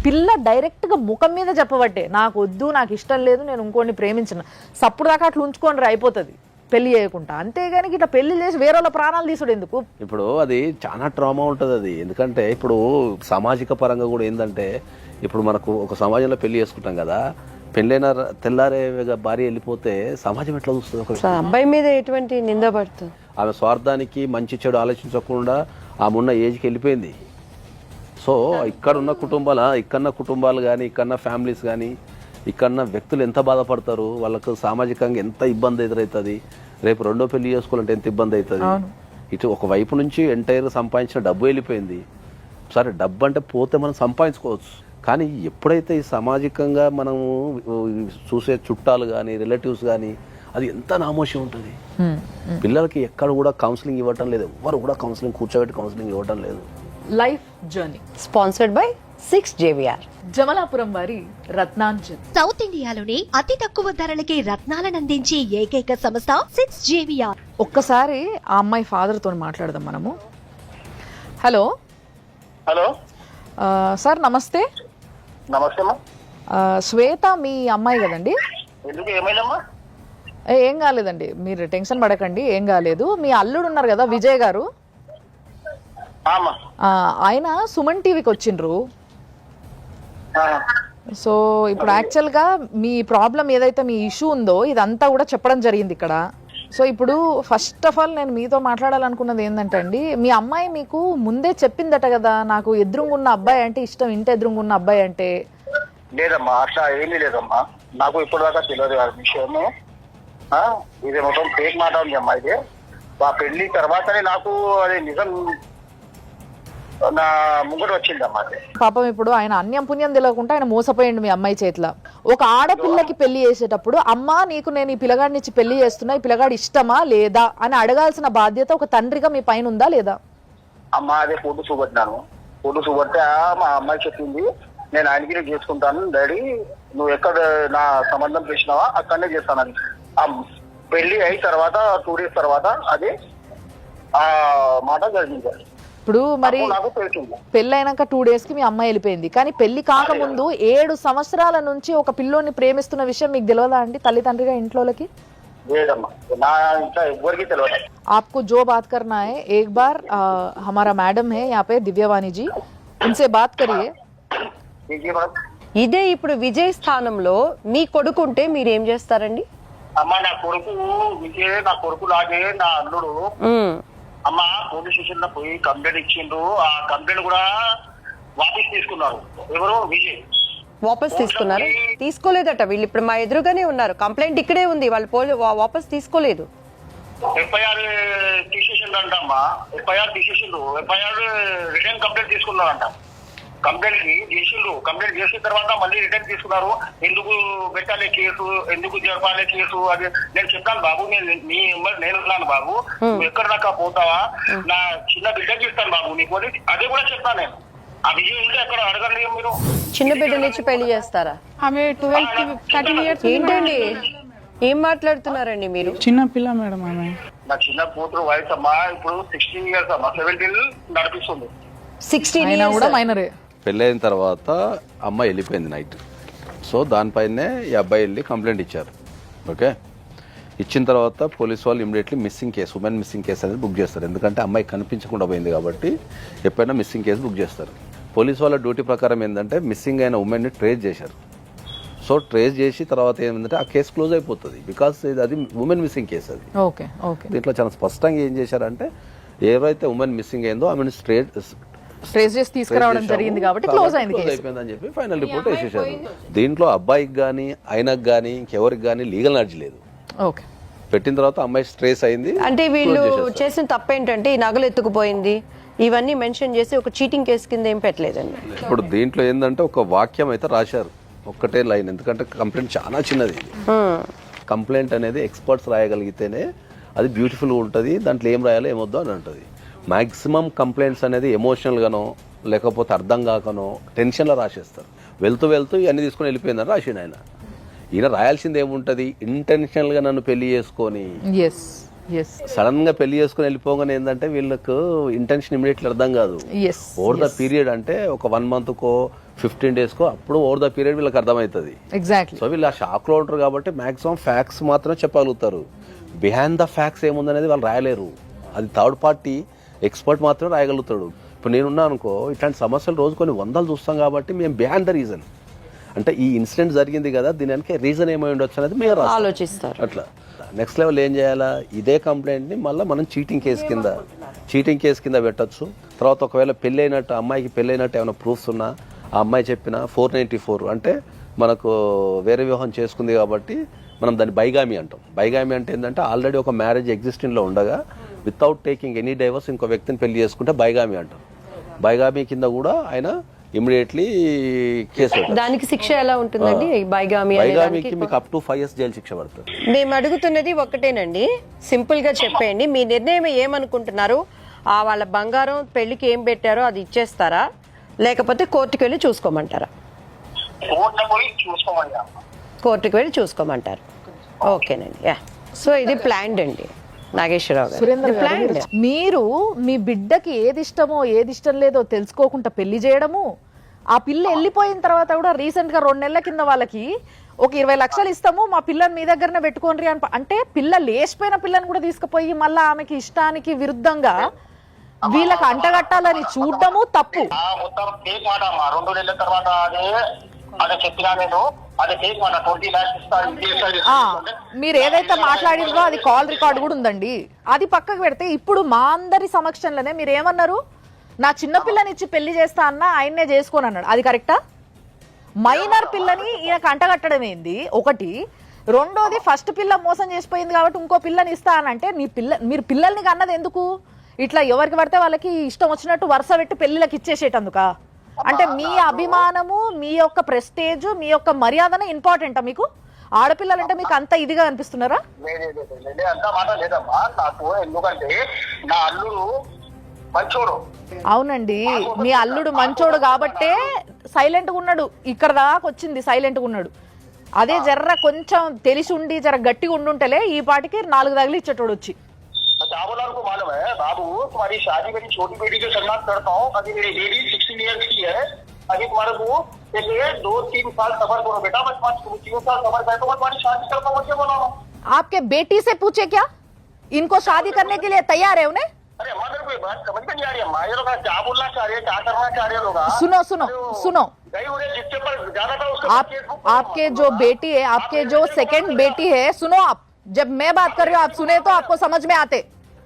పిల్ల డైరెక్ట్గా ముఖం మీద చెప్పబట్టే నాకు వద్దు, నాకు ఇష్టం లేదు, నేను ఇంకోని ప్రేమించిన సప్పుడు దాకా అట్లా ఉంచుకొని అయిపోతుంది పెళ్లి చేయకుండా. అంతేగాని ఇట్లా పెళ్లి చేసి వేరే వాళ్ళ ప్రాణాలు తీసుడు ఎందుకు? ఇప్పుడు అది చాలా ట్రామా ఉంటుంది అది. ఎందుకంటే ఇప్పుడు సామాజిక పరంగా కూడా ఏంటంటే ఇప్పుడు మనకు ఒక సమాజంలో పెళ్లి చేసుకుంటాం కదా, పెళ్ళైన తెల్లారే భార్య వెళ్ళిపోతే సమాజం ఎట్లా చూస్తుంది? ఒక అసలు అబ్బాయి మీద ఎటువంటి నింద పడుతుంది? ఆమె స్వార్థానికి మంచి చెడు ఆలోచించకుండా ఆమె ఉన్న ఏజ్కి వెళ్ళిపోయింది. సో ఇక్కడున్న కుటుంబాలు కానీ ఇక్కడున్న ఫ్యామిలీస్ కానీ ఇక్కడున్న వ్యక్తులు ఎంత బాధపడతారు, వాళ్ళకు సామాజికంగా ఎంత ఇబ్బంది ఎదురవుతుంది, రేపు రెండో పెళ్లి చేసుకోవాలంటే ఎంత ఇబ్బంది అవుతుంది. ఇటు ఒక వైపు నుంచి ఎంటైర్ సంపాదించిన డబ్బు వెళ్ళిపోయింది. సరే డబ్బు అంటే పోతే మనం సంపాదించుకోవచ్చు, కానీ ఎప్పుడైతే ఈ సామాజికంగా మనము చూసే చుట్టాలు కానీ రిలేటివ్స్ కానీ అది ఎంత నామోషి ఉంటుంది. పిల్లలకి ఎక్కడ కూడా కౌన్సిలింగ్ ఇవ్వటం లేదు, ఎవరు కూడా కూర్చోబెట్టి కౌన్సిలింగ్ ఇవ్వటం లేదు. Life journey sponsored by 6JVR. Jamalapuram వారి రత్నాంజన్. సౌత్ ఇండియాలోనే అతి తక్కువ ధరలకి రత్నాలను అందించే ఏకైక సంస్థ 6JVR. ఒక్కసారి ఆ అమ్మాయి ఫాదర్ తో మాట్లాడదాం మనము. హలో హలో సార్ నమస్తే. నమస్తే అమ్మా. శ్వేత మీ అమ్మాయి కదండి? ఎందుకు ఏమైందమ్మా? ఏం కాలేదండి, మీరు టెన్షన్ పడకండి, ఏం కాలేదు. మీ అల్లుడు ఉన్నారు కదా విజయ్ గారు, ఆయన సుమన్ టీవీకి వచ్చిండ్రు. సో ఇప్పుడు యాక్చువల్గా మీ ప్రాబ్లం ఏదైతే మీ ఇష్యూ ఉందో ఇదంతా కూడా చెప్పడం జరిగింది ఇక్కడ. సో ఇప్పుడు ఫస్ట్ ఆఫ్ ఆల్ నేను మీతో మాట్లాడాలనుకున్నది ఏంటంటే అండి, మీ అమ్మాయి మీకు ముందే చెప్పిందట కదా నాకు ఎదురుగున్న అబ్బాయి అంటే ఇష్టం, ఇంటి ఎదురుగున్న అబ్బాయి అంటే. లేదమ్మా, అట్లా ఏమీ లేదమ్మా, నాకు ఇప్పటిదాకా తెలియదు ఆ విషయము. ఇది మొత్తం ఫేక్ మాట ఉంది అమ్మా. ఇది ఆ పెళ్లి తర్వాతనే నాకు అది నిజం నా ముంగడు వచ్చిందమ్మా. పాపం ఇప్పుడు ఆయన అన్యం పుణ్యం తెలియకుండా ఆయన మోసపోయిండు మీ అమ్మాయి చేతిలో. ఒక ఆడపిల్లకి పెళ్లి చేసేటప్పుడు అమ్మా నీకు నేను ఈ పిల్లగాడిని ఇచ్చి పెళ్లి చేస్తున్నా, ఈ పిల్లగాడు ఇష్టమా లేదా అని అడగాల్సిన బాధ్యత ఒక తండ్రిగా మీ పైన ఉందా లేదా? అమ్మా అదే ఫోటో చూపెట్టినాను. ఫోటో చూపెడితే మా అమ్మాయి చెప్పింది నేను ఆయనకి నేను చేసుకుంటాను డాడీ, నువ్వు ఎక్కడ నా సంబంధం చేసినావా అక్కడనే చేస్తానని. ఆ పెళ్లి అయిన తర్వాత 2 days తర్వాత అది ఆ మాట జరిగింది. ఇప్పుడు మరి నాకు తెలిసింది పెళ్ళైనాక 2 days కి మీ అమ్మాయి వెళ్ళిపోయింది, కానీ పెళ్లి కాకముందు 7 సంవత్సరాల నుంచి ఒక పిల్లోని ప్రేమిస్తున్న విషయం మీకు తెలియదా అండి తల్లిదండ్రిగా ఇంట్లోకి? లేదమ్మా, నా ఇంట్లో ఎవరికి తెలియదు. आपको जो बात करना है एक बार हमारा मैडम है यहाँ पे दिव्यवाणी जी, उनसे बात करिए. ఇదే ఇప్పుడు విజయ్ స్థానంలో మీ కొడుకు ఉంటే మీరు ఏం చేస్తారండి? అమ్మా నా కొడుకు విజయ్, నా కొడుకు లాగే నా అల్లుడు అమ్మ పోలీస్ స్టేషన్ లో పోయి కంప్లైంట్ ఇచ్చిండ్రు. ఆ కంప్లైంట్ కూడా వాపస్ తీసుకున్నారు. ఎవరు? విజయ్ వాపస్ తీసుకున్నారు? తీసుకోలేదట. వీళ్ళు ఇప్పుడు మా ఎదురుగానే ఉన్నారు, కంప్లైంట్ ఇక్కడే ఉంది, వాళ్ళు వాపస్ తీసుకోలేదు. ఎఫ్ఐఆర్ తీసేసిండ్రంట అమ్మా. ఎఫ్ఐఆర్ తీసేసిండ్రు. ఎఫ్ఐఆర్ రిటర్న్ కంప్లైంట్ తీసుకున్నారంట. కంప్లైంట్ చేసిండ్రు. కంప్లైంట్ చేసిన తర్వాత మళ్ళీ రిటర్న్ తీసుకున్నారు. ఎందుకు పెట్టాలి కేసు, ఎందుకు జరపాలి కేసు అది నేను చెప్తాను బాబు, నేనున్నాను బాబు, నువ్వు ఎక్కడ దాకా పోతావా, నా చిన్న బిడ్డకి ఇస్తాను బాబు నీకు, అదే కూడా చెప్తాను నేను. ఆ విజయం ఉంటే ఎక్కడ అడగండి మీరు. చిన్న బిడ్డ నుంచి పెళ్లి చేస్తారా? ఆమె 12-13 years. ఏంటండి ఏం మాట్లాడుతున్నారండి మీరు? చిన్న పిల్ల మేడం ఆమె. నా చిన్న కూతురు వయసు అమ్మా ఇప్పుడు 16 years అమ్మా, 17 నడిపిస్తుంది. 16 అయినా years కూడా మైనరే. పెళ్ళైన తర్వాత అమ్మాయి వెళ్ళిపోయింది నైట్. సో దానిపైనే ఈ అబ్బాయి వెళ్ళి కంప్లైంట్ ఇచ్చారు. ఓకే, ఇచ్చిన తర్వాత పోలీస్ వాళ్ళు immediately missing case, women missing case అనేది బుక్ చేస్తారు. ఎందుకంటే అమ్మాయి కనిపించకుండా పోయింది కాబట్టి ఎప్పుడైనా మిస్సింగ్ కేసు బుక్ చేస్తారు. పోలీస్ వాళ్ళ డ్యూటీ ప్రకారం ఏంటంటే మిస్సింగ్ అయిన ఉమెన్ని ట్రేస్ చేశారు. సో ట్రేస్ చేసి తర్వాత ఏంటంటే ఆ కేసు క్లోజ్ అయిపోతుంది, బికాస్ అది ఉమెన్ మిస్సింగ్ కేసు. అది ఓకే ఓకే. దీంట్లో చాలా స్పష్టంగా ఏం చేశారంటే ఎవరైతే ఉమెన్ మిస్సింగ్ అయిందో ఆమెను ట్రేస్ చేసి తీసుకురావడం జరిగింది కాబట్టి క్లోజ్ అయింది కేసు అయిపోయిందని చెప్పి ఫైనల్ రిపోర్ట్ వేసేసారు. దీంట్లో అబ్బాయికి కానీ ఆయనకు కానీ ఇంకెవరికి కానీ లీగల్ నాలెడ్జ్ లేదు. ఓకే, పెట్టిన తర్వాత అమ్మాయి స్ట్రెస్ అయింది. అంటే వీళ్ళు చేసిన తప్పు ఏంటంటే ఈ నగలు ఎత్తుకుపోయింది ఇవన్నీ మెన్షన్ చేసి ఒక చీటింగ్ కేసు కింద ఏం పెట్టలేదండి. ఇప్పుడు దీంట్లో ఏంటంటే ఒక వాక్యం అయితే రాశారు, ఒక్కటే లైన్. ఎందుకంటే కంప్లైంట్ చాలా చిన్నది. కంప్లైంట్ అనేది ఎక్స్పర్ట్స్ రాయగలిగితేనే అది బ్యూటిఫుల్ ఉంటుంది, దాంట్లో ఏం రాయాలో ఏమొద్దో అని ఉంటుంది. మ్యాక్సిమం కంప్లైంట్స్ అనేది ఎమోషనల్గానో లేకపోతే అర్థం కాకనో టెన్షన్లో రాసేస్తారు. వెళ్తూ ఇవన్నీ తీసుకొని వెళ్ళిపోయిందని రాసిండు ఆయన. ఈయన రాయాల్సింది ఏముంటుంది, ఇంటెన్షనల్గా నన్ను పెళ్లి చేసుకొని సడన్ గా పెళ్లి చేసుకుని వెళ్ళిపోగానే ఏంటంటే వీళ్ళకు ఇంటెన్షన్ ఇమీడియట్లీ అర్థం కాదు. ఓవర్ ద పీరియడ్ అంటే ఒక 1 month కో 15 days కో అప్పుడు ఓవర్ ద పీరియడ్ వీళ్ళకి అర్థమవుతుంది. సో వీళ్ళు ఆ షాక్ లో ఉంటారు కాబట్టి మాక్సిమం ఫ్యాక్ట్స్ మాత్రమే చెప్పగలుగుతారు. బిహైండ్ ద ఫ్యాక్ట్స్ ఏముందనేది వాళ్ళు రాయలేరు. అది థర్డ్ పార్టీ ఎక్స్పర్ట్ మాత్రమే రాయగలుగుతాడు. ఇప్పుడు నేనున్నా అనుకో, ఇట్లాంటి సమస్యలు రోజు కొన్ని 100 చూస్తాం కాబట్టి మేము బిహైండ్ ద రీజన్ అంటే ఈ ఇన్సిడెంట్ జరిగింది కదా, దీని వెనక రీజన్ ఏమై ఉండొచ్చు అనేది మీరు రాస్తారు. ఆలోచిస్తారు. అట్లా నెక్స్ట్ లెవెల్ ఏం చేయాలా, ఇదే కంప్లైంట్ని మళ్ళీ మనం చీటింగ్ కేసు కింద పెట్టచ్చు. తర్వాత ఒకవేళ పెళ్ళైనట్టు అమ్మాయికి పెళ్ళైనట్టు ఏమైనా ప్రూఫ్స్ ఉన్నా ఆ అమ్మాయి చెప్పిన 494 అంటే మనకు వేరే వివాహం చేసుకుంది కాబట్టి మనం దాన్ని బైగామి అంటాం. బైగామి అంటే ఏంటంటే ఆల్రెడీ ఒక మ్యారేజ్ ఎగ్జిస్టింగ్లో ఉండగా వితౌట్ టేకింగ్ ఎనీ డైవర్స్ ఇంకో వ్యక్తిని పెళ్లి చేసుకుంటే బైగామి అంటాం. బైగామి కింద కూడా ఆయన ఇమ్మీడియట్లీ కేసు పెట్టాలి. దానికి శిక్ష ఎలా ఉంటుందండి? బైగామికి మీకు అప్ టు 5 years జైలు శిక్ష పడుతుంది. మేము అడుగుతున్నది ఒకటేనండి, సింపుల్ గా చెప్పేయండి. మీ నిర్ణయం ఏమనుకుంటున్నారు? వాళ్ళ బంగారం పెళ్లికి ఏం పెట్టారో అది ఇచ్చేస్తారా, లేకపోతే కోర్టుకు వెళ్ళి చూసుకోమంటారా? కోర్టుకు వెళ్ళి చూసుకోమంటారు. ఓకేనండి. యా, సో ఇది ప్లాన్డ్ అండి నాగేశ్వరరావు గారు. సురేందర్ గారు, మీరు మీ బిడ్డకి ఏది ఇష్టమో ఏది ఇష్టం లేదో తెలుసుకోకుండా పెళ్లి చేయడము, ఆ పిల్ల వెళ్ళిపోయిన తర్వాత కూడా రీసెంట్ గా 2 నెలల కింద వాళ్ళకి ఒక 20 లక్షలు ఇస్తాము మా పిల్లని మీ దగ్గరనే పెట్టుకోండి అని అంటే పిల్ల లేచిపోయిన పిల్లని కూడా తీసుకుపోయి మళ్ళీ ఆమెకి ఇష్టానికి విరుద్ధంగా వీళ్ళకి అంటగట్టాలని చూడడము తప్పు. మొత్తం ఫేక్ మాట అమ్మా. 2 నెలల తర్వాత అదే చెప్పినా నేను, అదే ఫేక్ మాట. 20 lakhs ఇస్తాను. మీరు ఏదైతే మాట్లాడిందో అది కాల్ రికార్డ్ కూడా ఉందండి. అది పక్కకు పెడితే ఇప్పుడు మా అందరి సమక్షంలోనే మీరు ఏమన్నారు, నా చిన్న పిల్లని ఇచ్చి పెళ్లి చేస్తా అన్న ఆయన్నే చేసుకోని అన్నాడు. అది కరెక్టా? మైనర్ పిల్లని ఈయనకు అంటగట్టడం ఏంది ఒకటి. రెండోది ఫస్ట్ పిల్ల మోసం చేసిపోయింది కాబట్టి ఇంకో పిల్లని ఇస్తా అని అంటే మీరు పిల్లల్ని కన్నది ఎందుకు? ఇట్లా ఎవరికి పడితే వాళ్ళకి ఇష్టం వచ్చినట్టు వరుస పెట్టి పెళ్లిళ్ళకి ఇచ్చేసేటందుక? అంటే మీ అభిమానము, మీ యొక్క ప్రెస్టేజ్, మీ యొక్క మర్యాదనే ఇంపార్టెంటా మీకు? ఆడపిల్లలంటే మీకు అంత ఇదిగా అనిపిస్తున్నారా? అంత మాట లేదమ్మా నాకు. ఎందుకంటే నా అల్లుడు మంచోడు. అవునండి, మీ అల్లుడు మంచోడు కాబట్టే సైలెంట్ గా ఉన్నాడు. ఇక్కడ దాకా వచ్చింది సైలెంట్ గా ఉన్నాడు. అదే జర్ర కొంచెం తెలిసి ఉండి జర గట్టిగా ఉండుంటేలే ఈ పాటికి 4 తగిలి ఇచ్చేటోడు వచ్చి. जाबोलाल को मालूम है बाबू, तुम्हारी शादी मेरी छोटी बेटी के साथ करता हूँ. अभी मेरी बेटी 16 years की है. अभी तुम्हारे को 2-3 साल सफर करो बेटा. मैं 3 साल सफर करता हूँ, तुम्हारी शादी करता हूँ. मुझे बोला आपके बेटी से पूछे क्या इनको शादी करने के लिए तैयार है उन्हें? अरे अम्मा मेरे को बात समझ में नहीं आ रही अम्मा. ये लोग क्या बोलना चाह रहे हैं, क्या करना चाह रहे हैं लोग? सुनो जिसके पर ज्यादा था उसके आपके जो बेटी है, आपके जो सेकंड बेटी है, सुनो आप, जब मैं बात कर रही हूँ आप सुने तो आपको समझ में आते.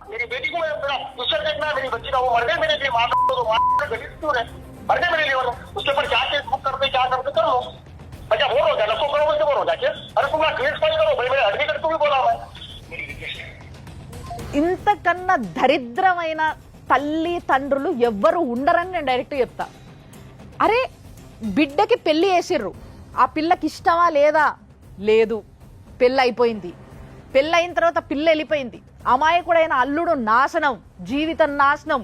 मेरी बेटी को मेरा फ्यूचर देखना है. मेरी बच्ची का वो मर गए मेरे लिए. मर गए मेरे लिए. उसके ऊपर क्या केस बुक करते क्या करते कर लो. अच्छा बोल हो जाए लखो करो मुझे बोल हो जाए. अरे तुम केस फाइल करो भाई. मेरे एडवोकेट को भी बोला मैं. ఇంతకన్నా దరిద్రమైన తల్లి తండ్రులు ఎవ్వరు ఉండరని నేను డైరెక్ట్ చెప్తా. అరే బిడ్డకి పెళ్లి చేసిర్రు, ఆ పిల్లకి ఇష్టమా లేదా? లేదు. పెళ్ళి అయిపోయింది. పెళ్ళి అయిన తర్వాత పిల్ల వెళ్ళిపోయింది. అమాయకుడైన అల్లుడు నాశనం, జీవితం నాశనం,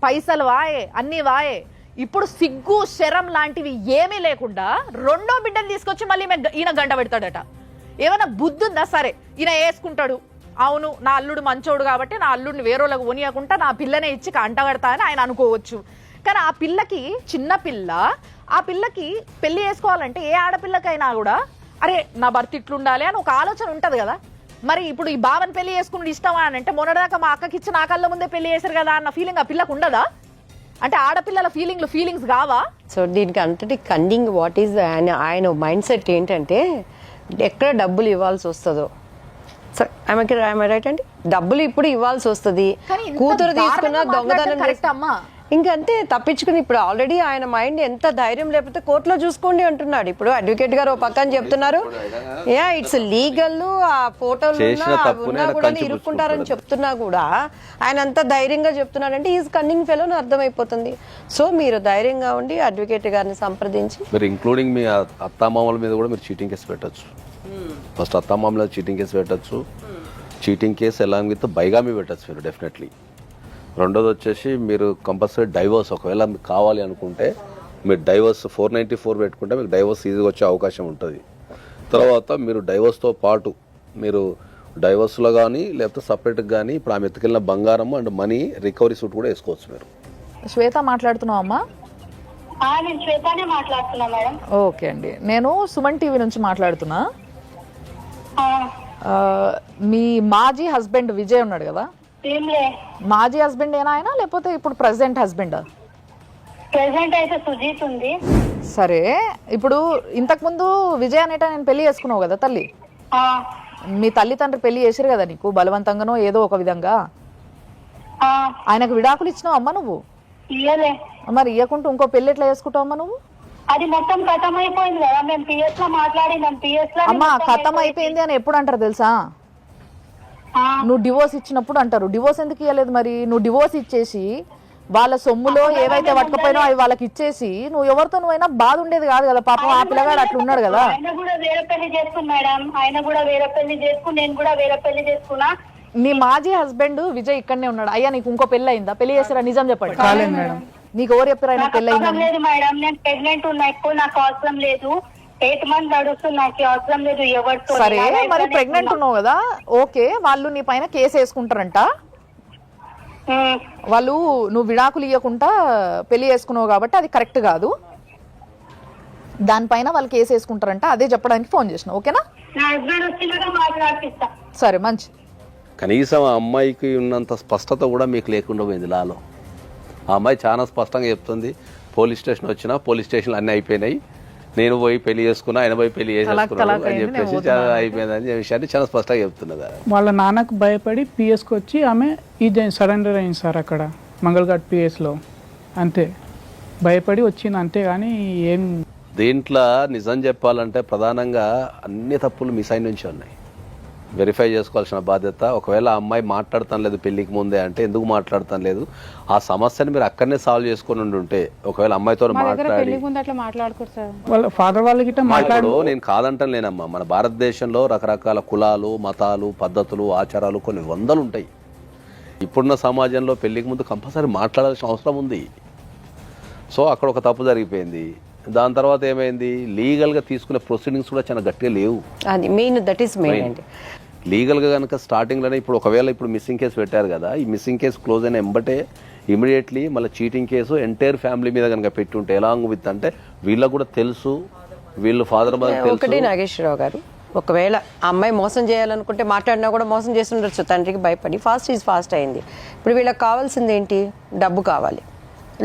పైసలు వాయే, అన్ని వాయే. ఇప్పుడు సిగ్గు శరం లాంటివి ఏమీ లేకుండా 2వ బిడ్డను తీసుకొచ్చి మళ్ళీ ఈయన గంట పెడతాడట. ఏమైనా బుద్ధి ఉందా? సరే ఈయన వేసుకుంటాడు, అవును నా అల్లుడు మంచోడు కాబట్టి నా అల్లుడిని వేరేలకు కొనియకుండా నా పిల్లనే ఇచ్చి అంటగడతా అని ఆయన అనుకోవచ్చు. కానీ ఆ పిల్లకి, చిన్న పిల్ల, ఆ పిల్లకి పెళ్లి చేసుకోవాలంటే ఏ ఆడపిల్లకైనా కూడా అరే నా భర్త ఇట్లుండాలి అని ఒక ఆలోచన ఉంటది కదా. మరి ఇప్పుడు ఈ బావని పెళ్లి చేసుకుని ఇష్టమా అని అంటే మొన్నదాకా మా అక్కకి ఇచ్చి నా కళ్ళ ముందే పెళ్లి చేశారు కదా అన్న ఫీలింగ్ ఆ పిల్లకు ఉండదా? అంటే ఆడపిల్లల ఫీలింగ్స్ కావా? సో దీనికి అంతటి కన్నింగ్ వాట్ ఈస్ ఆయన మైండ్ సెట్ ఏంటంటే ఎక్కడ డబ్బులు ఇవ్వాల్సి వస్తుందో, రైట్ అండి, డబ్బులు ఇప్పుడు ఇవ్వాల్సి వస్తుంది. కూతురు తీసుకున్న దొంగతనం కరెక్ట్ అమ్మా. ఇంకంతే తప్పించుకుని. ఇప్పుడు ఆల్రెడీ ఆయన మైండ్ ఎంత ధైర్యం లేకపోతే కోర్టులో చూసుకోండి అంటున్నాడు. ఇప్పుడు అడ్వకేట్ గారు ఒక పక్కన చెప్తున్నారు ఇట్స్ లీగల్, ఆ ఫోటోలు ఉన్నా కూడా ఇరుక్కుంటారని చెప్తున్నా కూడా ఆయన అంత ధైర్యంగా చెప్తున్నాడంటే ఈజ్ కన్నింగ్ ఫెలో అని అర్థమైపోతుంది. సో మీరు ధైర్యంగా ఉండి అడ్వకేట్ గారిని సంప్రదించి, మీరు ఇంక్లూడింగ్ మీ అత్తామామల మీద కూడా మీరు చీటింగ్ కేసు పెట్టచ్చు. ఫస్ట్ అత్తామామల చీటింగ్ కేసు పెట్టచ్చు. Cheating case along with bigamy పెట్టచ్చు మీరు డెఫినెట్లీ. రెండోది వచ్చేసి మీరు కంపల్సరీ డైవర్స్, ఒకవేళ మీకు కావాలి అనుకుంటే మీరు డైవర్స్ 494 పెట్టుకుంటే మీకు డైవర్స్ ఈజీగా వచ్చే అవకాశం ఉంటుంది. తర్వాత మీరు డైవర్స్తో పాటు మీరు డైవర్స్లో కానీ లేకపోతే సపరేట్గా కానీ ఇప్పుడు ఆమె ఎత్తుకెళ్ళిన బంగారం అండ్ మనీ రికవరీ సూట్ కూడా వేసుకోవచ్చు మీరు. శ్వేత మాట్లాడుతున్నావు అమ్మా? నేను శ్వేతనే మాట్లాడుతున్నా మేడం. ఓకే అండి, నేను సుమన్ టీవీ నుంచి మాట్లాడుతున్నా. మీ మాజీ హస్బెండ్ విజయ్ ఉన్నాడు కదా, మాజీ హస్బెండ్ ఏనా ఆయన లేకపోతే ఇప్పుడు ప్రెసెంట్ హస్బెండ్? ప్రెసెంట్ అయితే సుజీత్ ఉంది. సరే, ఇప్పుడు ఇంతకుముందు విజయ్ అనేట నేను పెళ్లి చేసుకున్నావు కదా తల్లి, ఆ, మీ తల్లిదండ్రులు పెళ్లి చేసిరు కదా నీకు బలవంతంగానో ఏదో ఒక విధంగా, ఆ, ఆయనకు విడాకులు ఇచ్చినావు అమ్మ నువ్వు? ఇయ్యలే. మరి ఇవ్వకుంటూ ఇంకో పెళ్లి ఎట్లా చేసుకుంటావు అమ్మ నువ్వు? అది మొత్తం ఖతం అయిపోయింది కదా, మేము పిఎస్ లో మాట్లాడినాం. పిఎస్ లో అమ్మ ఖతం అయిపోయింది అని ఎప్పుడు అంటారు తెలుసా? ఆ, నువ్వు డివోర్స్ ఇచ్చినప్పుడు అంటారు. డివోర్స్ ఎందుకు ఇవ్వలేదు మరి? నువ్వు డివోర్స్ ఇచ్చేసి వాళ్ళ సొమ్ములో ఏవైతే పట్టుకపోయినా అవి వాళ్ళకి ఇచ్చేసి నువ్వు ఎవరితో నువ్వైనా బాధ ఉండేది కాదు కదా. పాపం ఆ పిల్లగాడు అట్లా ఉన్నాడు కదా. ఆయన కూడా వేరే పెళ్లి చేసుకున్నా మేడం, ఆయన కూడా వేరే పెళ్లి చేసుకుని, నేను కూడా వేరే పెళ్లి చేసుకున్నా. నీ మాజీ హస్బెండ్ విజయ్ ఇక్కడనే ఉన్నాడు. అయ్యా నీకు ఇంకో పెళ్లి అయిందా? పెళ్లి చేస్తారా? నిజం చెప్పండి. కాలేదు మేడం. నీకు ఎవరు చెప్పారు ఆయన నాకు పెళ్లి అవసరం అయిందని? లేదు మేడం, నేను ప్రెగ్నెంట్ ఉన్నా. ఎక్కువ నాకు అవసరం లేదు. 8 months నడుస్తుంది, నాకు అవసరం లేదు ఎవరితో. సరే, మరి ప్రెగ్నెంట్ ఉన్నావు కదా, ఓకే. వాళ్ళు నీ పైన కేసు వేసుకుంటారంట. వాళ్ళు నువ్వు విడాకులు ఇవ్వకుండా పెళ్లి చేసుకున్నావు కాబట్టి అది కరెక్ట్ కాదు. దానిపైన వాళ్ళు కేసు వేసుకుంటారంట. అదే చెప్పడానికి ఫోన్ చేసిన, ఓకేనా? నా హస్బెండ్ వచ్చినాక మాట్లాడిస్తా. సరే, మంచి. కనీసం ఆ అమ్మాయికి ఉన్నంత స్పష్టత కూడా మీకు లేకుండా పోయింది లాలో. ఆ అమ్మాయి చాలా స్పష్టంగా చెప్తుంది, పోలీస్ స్టేషన్ వచ్చినా పోలీస్ స్టేషన్లు అన్నీ అయిపోయినాయి, నేను పోయి పెళ్లి చేసుకున్నా, ఆయన పోయి పెళ్లి చేసేసుకున్నాను అని చెప్పేసి చాలా అయిపోయిందని విషయాన్ని చాలా స్పష్టంగా చెప్తున్నది. వాళ్ళ నాన్నకు భయపడి పిఎస్కి వచ్చి ఆమె ఇది సరెండర్ అయింది సార్ అక్కడ మంగళఘాట్ పిఎస్లో. అంతే, భయపడి వచ్చింది అంతేగాని ఏం. దీంట్లో నిజం చెప్పాలంటే ప్రధానంగా అన్ని తప్పులు మీ సైడ్ నుంచి ఉన్నాయి. వెరిఫై చేసుకోవాల్సిన బాధ్యత. ఒకవేళ ఆ అమ్మాయి మాట్లాడతాను లేదు పెళ్లికి ముందే అంటే ఎందుకు మాట్లాడతాను లేదు, ఆ సమస్యని మీరు అక్కడనే సాల్వ్ చేసుకుని ఉంటే, ఒకవేళ అమ్మాయితో మాట్లాడి పెళ్లి ముందు అట్లా మాట్లాడుకోరు సార్. వాళ్ళ ఫాదర్ వాళ్ళకి ఇప్పుడు నేను కాదంటాను లేనమ్మా, మన భారతదేశంలో రకరకాల కులాలు, మతాలు, పద్ధతులు, ఆచారాలు కొన్ని వందలు ఉంటాయి. ఇప్పుడున్న సమాజంలో పెళ్లికి ముందు కంపల్సరీ మాట్లాడాల్సిన అవసరం ఉంది. సో అక్కడ ఒక తప్పు జరిగిపోయింది. దాని తర్వాత ఏమైంది, లీగల్గా తీసుకునే ప్రొసీడింగ్స్ కూడా చాలా గట్టిగా లేవు. అది మెయిన్, దట్ ఈస్ మెయిన్ అండి. లీగల్గా కనుక స్టార్టింగ్లోనే ఇప్పుడు ఒకవేళ ఇప్పుడు మిస్సింగ్ కేసు పెట్టారు కదా, ఈ మిస్సింగ్ కేసు క్లోజ్ అయిన ఎంబటే ఇమీడియట్లీ మళ్ళీ చీటింగ్ కేసు ఎంటైర్ ఫ్యామిలీ మీద కనుక పెట్టుంటే ఎలాంగ్ విత్ అంటే వీళ్ళకు కూడా తెలుసు, వీళ్ళు ఫాదర్ మదర్ ఒకటి తెలుసు. నాగేశ్వరరావు గారు, ఒకవేళ ఆ అమ్మాయి మోసం చేయాలనుకుంటే మాట్లాడినా కూడా మోసం చేస్తుండొచ్చు. తండ్రికి భయపడి ఫాస్ట్ అయింది. ఇప్పుడు వీళ్ళకి కావాల్సింది ఏంటి? డబ్బు కావాలి,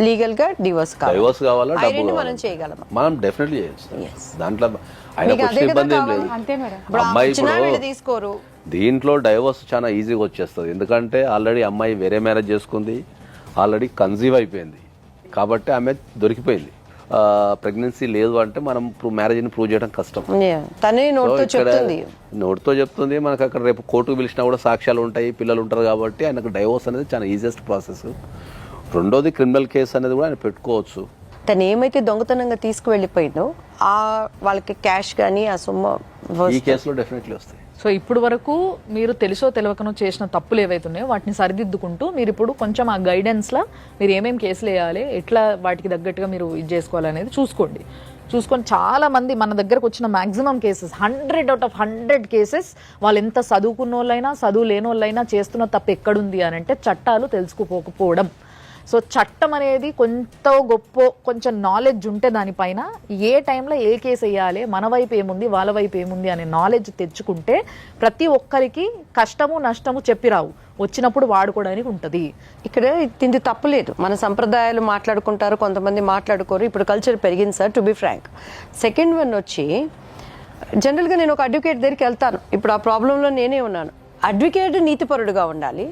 లీగల్ గా డివోర్స్ డైవర్స్ కావాలా, డబ్బు మనం కావాలా? చేయగలమా? మనం డెఫినెట్లీ చేయొచ్చు. Yes. దాంట్లో మీకు ఆయనకు అదే వచ్చిన కదా ఇబ్బంది ఏం కావాలి. లేదు. అంతే మేడం. ఇప్పుడు అమ్మాయి వచ్చినా ఇప్పుడు వీళ్ళు తీసుకోరు. దీంట్లో డైవర్స్ చాలా ఈజీగా వచ్చేస్తుంది. ఎందుకంటే ఆల్రెడీ అమ్మాయి వేరే మ్యారేజ్ చేసుకుంది, ఆల్రెడీ కన్సీవ్ అయిపోయింది, కాబట్టి ఆమె దొరికిపోయింది. ప్రెగ్నెన్సీ లేదు అంటే మనం మ్యారేజ్ని ప్రూవ్ చేయడం కష్టం. Yeah. తనే నోట్తో చెప్తుంది. నోటితో చెప్తుంది, మనకు అక్కడ రేపు కోర్టుకు పిలిచినా కూడా సాక్ష్యాలు ఉంటాయి, పిల్లలు ఉంటారు, కాబట్టి ఆయనకు డైవోర్స్ అనేది చాలా ఈజియెస్ట్ ప్రాసెస్. రెండోది క్రిమినల్ కేసు అనేది కూడా ఆయన పెట్టుకోవచ్చు. తను ఏమైతే దొంగతనంగా తీసుకువెళ్ళిపోయిందో ఆ వాళ్ళకి క్యాష్ కానీ ఆ సొమ్ము ఈ కేసులో డెఫినెట్లీ వస్తాయి. సో ఇప్పుడు వరకు మీరు తెలుసో తెలియకనో చేసిన తప్పులు ఏవైతే ఉన్నాయో వాటిని సరిదిద్దుకుంటూ మీరు ఇప్పుడు కొంచెం ఆ గైడెన్స్లో మీరు ఏమేమి కేసులు వేయాలి, ఎట్లా వాటికి తగ్గట్టుగా మీరు ఇది చేసుకోవాలనేది చూసుకొని చాలా మంది మన దగ్గరకు వచ్చిన maximum cases 100 out of 100 cases వాళ్ళు ఎంత చదువుకున్న వాళ్ళైనా చదువు లేని వాళ్ళైనా చేస్తున్న తప్పు ఎక్కడుంది అని అంటే చట్టాలు తెలుసుకోకపోవడం. సో చట్టం అనేది కొంచెం నాలెడ్జ్ ఉంటే దానిపైన ఏ టైంలో ఏ కేసు వేయాలి, మన వైపు ఏముంది వాళ్ళ వైపు ఏముంది అనే నాలెడ్జ్ తెచ్చుకుంటే ప్రతి ఒక్కరికి కష్టము నష్టము చెప్పిరావు, వచ్చినప్పుడు వాడుకోవడానికి ఉంటుంది. ఇక్కడ తింది తప్పులేదు. మన సంప్రదాయాలు మాట్లాడుకుంటారు, కొంతమంది మాట్లాడుకోరు. ఇప్పుడు కల్చర్ పెరిగింది sir, to be frank. Second one వచ్చి జనరల్గా నేను ఒక అడ్వకేట్ దగ్గరికి వెళ్తాను. ఇప్పుడు ఆ ప్రాబ్లంలో నేనే ఉన్నాను. అడ్వకేట్ నీతిపరుడుగా ఉండాలి,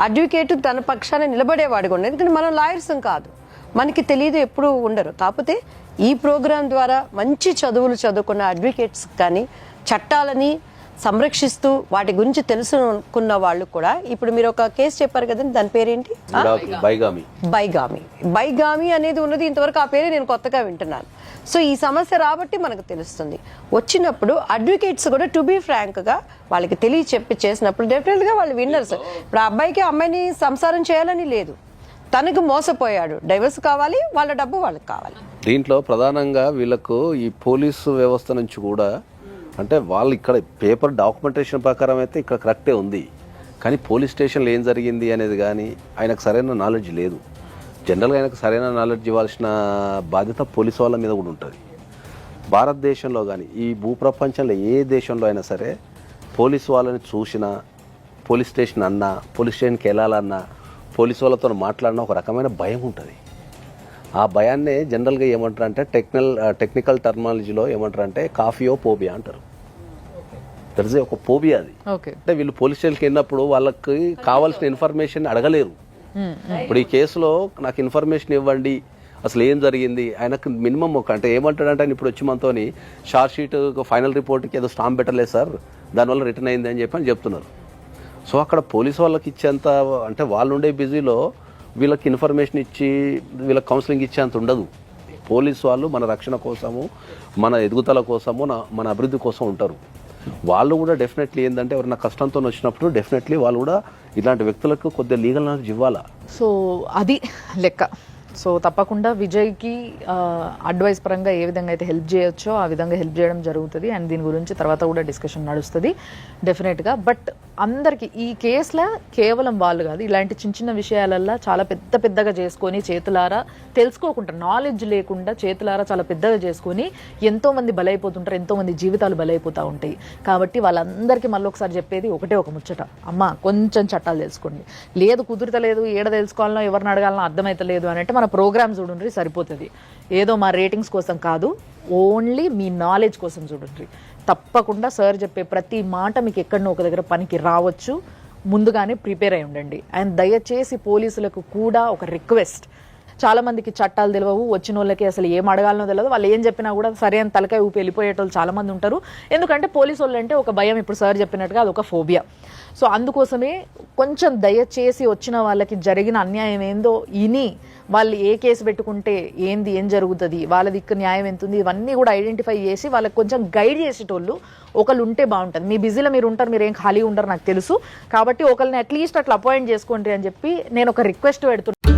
అడ్వకేట్ తన పక్షాన నిలబడేవాడిగా ఉండాలి. ఎందుకంటే మనం లాయర్స్ కాదు, మనకి తెలియదు, ఎప్పుడు ఉండరు. కాకపోతే ఈ ప్రోగ్రాం ద్వారా మంచి చదువులు చదువుకున్న అడ్వకేట్స్ కానీ చట్టాలని సంరక్షిస్తూ వాటి గురించి తెలుసుకున్న వాళ్ళు కూడా, ఇప్పుడు మీరు ఒక కేసు చెప్పారు కదండి, దాని పేరేంటి? బైగామి అనేది ఉన్నది. ఇంతవరకు ఆ పేరే నేను కొత్తగా వింటున్నాను. సో ఈ సమస్య రాబట్టి మనకు తెలుస్తుంది. వచ్చినప్పుడు అడ్వకేట్స్ కూడా టు బీ ఫ్రాంక్గా వాళ్ళకి తెలియచెప్పి చేసినప్పుడు డెఫినెట్గా వాళ్ళు విన్నర్స్. ఇప్పుడు ఆ అబ్బాయికి అమ్మాయిని సంసారం చేయాలని లేదు, తనకు మోసపోయాడు, డైవర్స్ కావాలి, వాళ్ళ డబ్బు వాళ్ళకి కావాలి. దీంట్లో ప్రధానంగా వీళ్ళకు ఈ పోలీసు వ్యవస్థ నుంచి కూడా అంటే వాళ్ళు ఇక్కడ పేపర్ డాక్యుమెంటేషన్ ప్రకారం అయితే ఇక్కడ కరెక్టే ఉంది, కానీ పోలీస్ స్టేషన్లో ఏం జరిగింది అనేది కానీ ఆయనకు సరైన నాలెడ్జ్ లేదు. జనరల్గా ఆయనకు సరైన నాలెడ్జ్ ఇవ్వాల్సిన బాధ్యత పోలీసు వాళ్ళ మీద కూడా ఉంటుంది. భారతదేశంలో కానీ ఈ భూప్రపంచంలో ఏ దేశంలో అయినా సరే పోలీసు వాళ్ళని చూసినా, పోలీస్ స్టేషన్ అన్నా, పోలీస్ స్టేషన్కి వెళ్ళాలన్నా, పోలీసు వాళ్ళతో మాట్లాడినా ఒక రకమైన భయం ఉంటుంది. ఆ భయాన్నే జనరల్గా ఏమంటారు అంటే టెక్నికల్ టర్మాలజీలో ఏమంటారు అంటే కాఫియో పోబియా అంటారు. దట్ ఇస్ ఒక పోబియా అది. ఓకే. అంటే వీళ్ళు పోలీస్ స్టేషన్కి వెళ్ళినప్పుడు వాళ్ళకి కావాల్సిన ఇన్ఫర్మేషన్ అడగలేరు. ఇప్పుడు ఈ కేసులో నాకు ఇన్ఫర్మేషన్ ఇవ్వండి, అసలు ఏం జరిగింది, ఆయనకు మినిమం ఒక అంటే ఏమంటాడంటే ఆయన ఇప్పుడు వచ్చి మనతోని షార్ట్ షీట్ ఫైనల్ రిపోర్ట్కి ఏదో స్టాంప్ పెట్టలేదు సార్, దానివల్ల రిటర్న్ అయింది అని చెప్పి అని చెప్తున్నారు. సో అక్కడ పోలీసు వాళ్ళకి ఇచ్చేంత అంటే వాళ్ళు ఉండే బిజీలో వీళ్ళకి ఇన్ఫర్మేషన్ ఇచ్చి వీళ్ళకి కౌన్సిలింగ్ ఇచ్చేంత ఉండదు. పోలీసు వాళ్ళు మన రక్షణ కోసము, మన ఎదుగుదల కోసము, మన అభివృద్ధి కోసం ఉంటారు. వాళ్ళు కూడా డెఫినెట్లీ ఏంటంటే ఎవరైనా కష్టంతో వచ్చినప్పుడు డెఫినెట్లీ వాళ్ళు కూడా ఇలాంటి వ్యక్తులకు కొద్దిగా లీగల్ నాలెడ్జ్ ఇవ్వాలా. సో అది లెక్క. సో తప్పకుండా విజయ్కి అడ్వైస్ పరంగా ఏ విధంగా అయితే హెల్ప్ చేయొచ్చో ఆ విధంగా హెల్ప్ చేయడం జరుగుతుంది. అండ్ దీని గురించి తర్వాత కూడా డిస్కషన్ నడుస్తుంది డెఫినెట్గా. బట్ అందరికీ ఈ కేసులో కేవలం వాళ్ళు కాదు, ఇలాంటి చిన్న చిన్న విషయాలల్లో చాలా పెద్దగా చేసుకొని చేతులారా తెలుసుకోకుండా, నాలెడ్జ్ లేకుండా చేతులారా చాలా పెద్దగా చేసుకొని ఎంతోమంది బలైపోతుంటారు, ఎంతోమంది జీవితాలు బలైపోతూ ఉంటాయి. కాబట్టి వాళ్ళందరికీ మళ్ళీ ఒకసారి చెప్పేది ఒకటే ఒక ముచ్చట, అమ్మ కొంచెం చట్టాలు తెలుసుకోండి. లేదు కుదురుతలేదు, ఏడ తెలుసుకోవాలనో ఎవరిని అడగాలనో అర్థమవుతలేదు అని అంటే మన ప్రోగ్రామ్ చూడండి సరిపోతుంది. ఏదో మా రేటింగ్స్ కోసం కాదు, ఓన్లీ మీ నాలెడ్జ్ కోసం చూడండి. తప్పకుండా సార్ చెప్పే ప్రతి మాట మీకు ఎక్కడనో ఒక దగ్గర పనికి రావచ్చు, ముందుగానే ప్రిపేర్ అయి ఉండండి. అండ్ దయచేసి పోలీసులకు కూడా ఒక రిక్వెస్ట్, చాలా మందికి చట్టాలు తెలియవు, వచ్చిన వాళ్ళకి అసలు ఏం అడగాలనో తెలియదు, వాళ్ళు ఏం చెప్పినా కూడా సరే అని తలకాయ ఊపి వెళ్ళిపోయేటోళ్ళు చాలా మంది ఉంటారు. ఎందుకంటే పోలీసు వాళ్ళు అంటే ఒక భయం, ఇప్పుడు సార్ చెప్పినట్టుగా అది ఒక ఫోబియా. సో అందుకోసమే కొంచెం దయచేసి వచ్చిన వాళ్ళకి జరిగిన అన్యాయం ఏందో ఇని వాళ్ళు ఏ కేసు పెట్టుకుంటే ఏం జరుగుతుంది, వాళ్ళ దిక్కు న్యాయం ఎంత ఉంది, ఇవన్నీ కూడా ఐడెంటిఫై చేసి వాళ్ళకి కొంచెం గైడ్ చేసేటోళ్ళు ఒకళ్ళు ఉంటే బాగుంటుంది. మీ బిజీలో మీరు ఉంటారు, మీరు ఏం ఖాళీ ఉండరు నాకు తెలుసు. కాబట్టి ఒకరిని అట్లీస్ట్ అట్లా అపాయింట్ చేసుకోండి అని చెప్పి నేను ఒక రిక్వెస్ట్ పెడుతున్నాను.